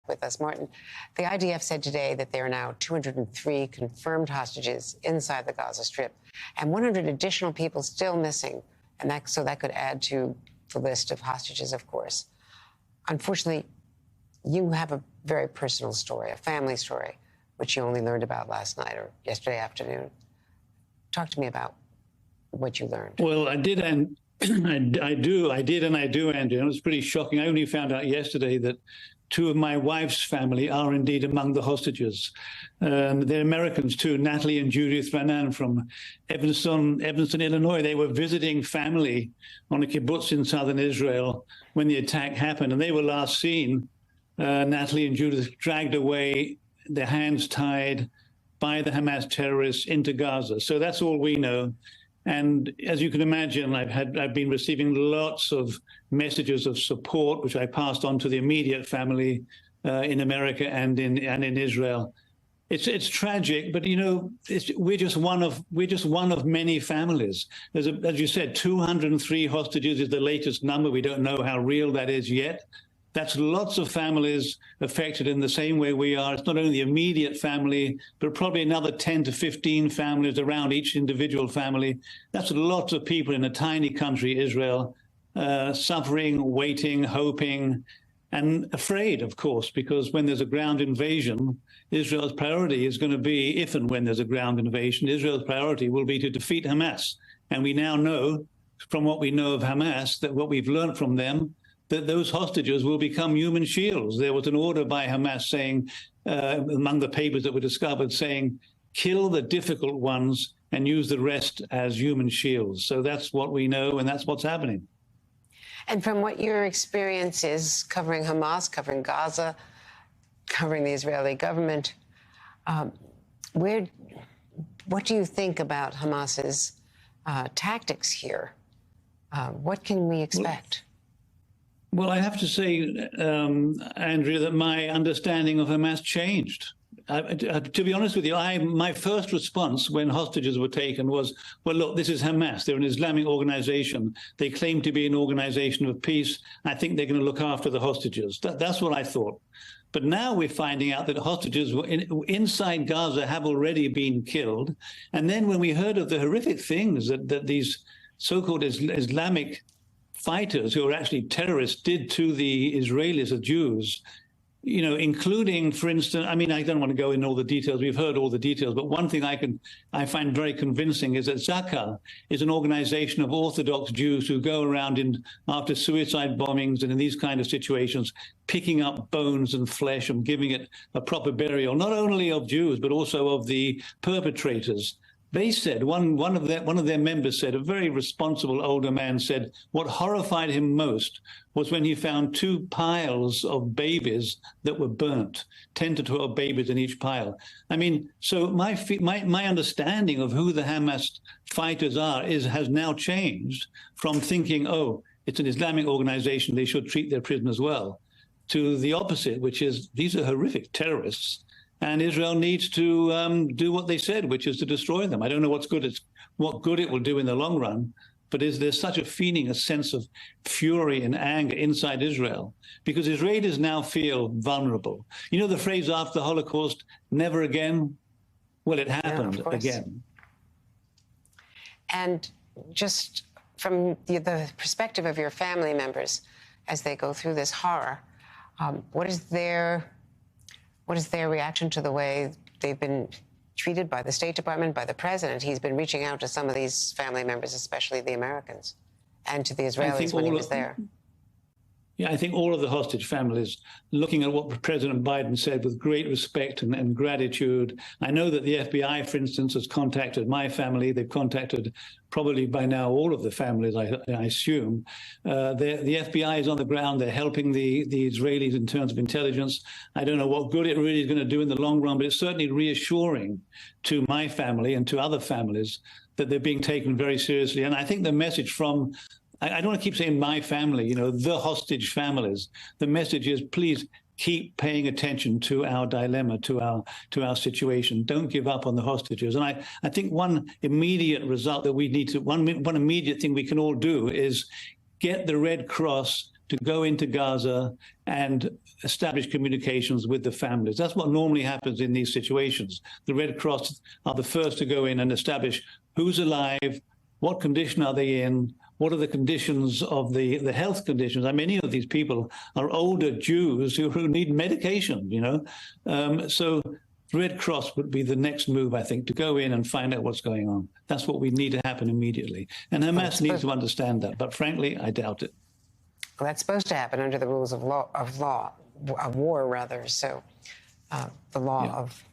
with us. Martin, the IDF said today that there are now 203 confirmed hostages inside the Gaza Strip and 100 additional people still missing. And that could add to the list of hostages, of course. Unfortunately, you have a very personal story, a family story, which you only learned about last night or yesterday afternoon. Talk to me about what you learned. Well, I did, and I do, Andrew. It was pretty shocking. I only found out yesterday that two of my wife's family are indeed among the hostages. They're Americans too, Natalie and Judith Ranan from Evanston, Illinois. They were visiting family on a kibbutz in southern Israel when the attack happened, and they were last seen, Natalie and Judith, dragged away, their hands tied by the Hamas terrorists into Gaza. So that's all we know. And as you can imagine, I've been receiving lots of messages of support, which I passed on to the immediate family in America and in Israel. It's tragic, but we're just one of many families. As you said, 203 hostages is the latest number. We don't know how real that is yet. That's lots of families affected in the same way we are. It's not only the immediate family, but probably another 10 to 15 families around each individual family. That's lots of people in a tiny country, Israel, suffering, waiting, hoping, and afraid, of course, because when there's a ground invasion, Israel's priority is going to be, if and when there's a ground invasion, Israel's priority will be to defeat Hamas. And we now know, from what we know of Hamas, that what we've learned from them, that those hostages will become human shields. There was an order by Hamas saying, among the papers that were discovered, saying, kill the difficult ones and use the rest as human shields. So that's what we know, and that's what's happening. And from what your experience is covering Hamas, covering Gaza, covering the Israeli government, what do you think about Hamas's tactics here? What can we expect? Well, I have to say, Andrea, that my understanding of Hamas changed. To be honest with you, my first response when hostages were taken was, well, look, this is Hamas. They're an Islamic organization. They claim to be an organization of peace. I think they're going to look after the hostages. That's what I thought. But now we're finding out that hostages inside Gaza have already been killed. And then when we heard of the horrific things that these so-called Islamic fighters who are actually terrorists did to the Israelis, the Jews, including, for instance, I don't want to go into all the details. We've heard all the details, but one thing I find very convincing is that Zakah is an organization of Orthodox Jews who go around after suicide bombings and in these kind of situations, picking up bones and flesh and giving it a proper burial, not only of Jews, but also of the perpetrators. They said, one of their members said, a very responsible older man said, what horrified him most was when he found two piles of babies that were burnt, 10 to 12 babies in each pile. So my understanding of who the Hamas fighters are has now changed from thinking, oh, it's an Islamic organization, they should treat their prisoners well, to the opposite, which is these are horrific terrorists. And Israel needs to do what they said, which is to destroy them. I don't know what good it will do in the long run, but there's such a feeling, a sense of fury and anger inside Israel, because Israelis now feel vulnerable. You know the phrase after the Holocaust, never again? Well, it happened again. And just from the perspective of your family members as they go through this horror, what is their reaction to the way they've been treated by the State Department, by the president? He's been reaching out to some of these family members, especially the Americans, and to the Israelis when he was there. Yeah, I think all of the hostage families, looking at what President Biden said with great respect and gratitude. I know that the FBI, for instance, has contacted my family. They've contacted probably by now all of the families, I assume. The FBI is on the ground. They're helping the Israelis in terms of intelligence. I don't know what good it really is going to do in the long run, but it's certainly reassuring to my family and to other families that they're being taken very seriously. And I think the message from I don't want to keep saying my family, the hostage families. The message is, please keep paying attention to our dilemma, to our situation. Don't give up on the hostages. And I think one immediate result that we need to, one immediate thing we can all do is get the Red Cross to go into Gaza and establish communications with the families. That's what normally happens in these situations. The Red Cross are the first to go in and establish who's alive, what condition are they in, what are the conditions of the health conditions. I mean, many of these people are older Jews who need medication, you know. So Red Cross would be the next move, I think, to go in and find out what's going on. That's what we need to happen immediately. And Hamas needs to understand that. But frankly, I doubt it. Well, that's supposed to happen under the rules of war, rather. So the law of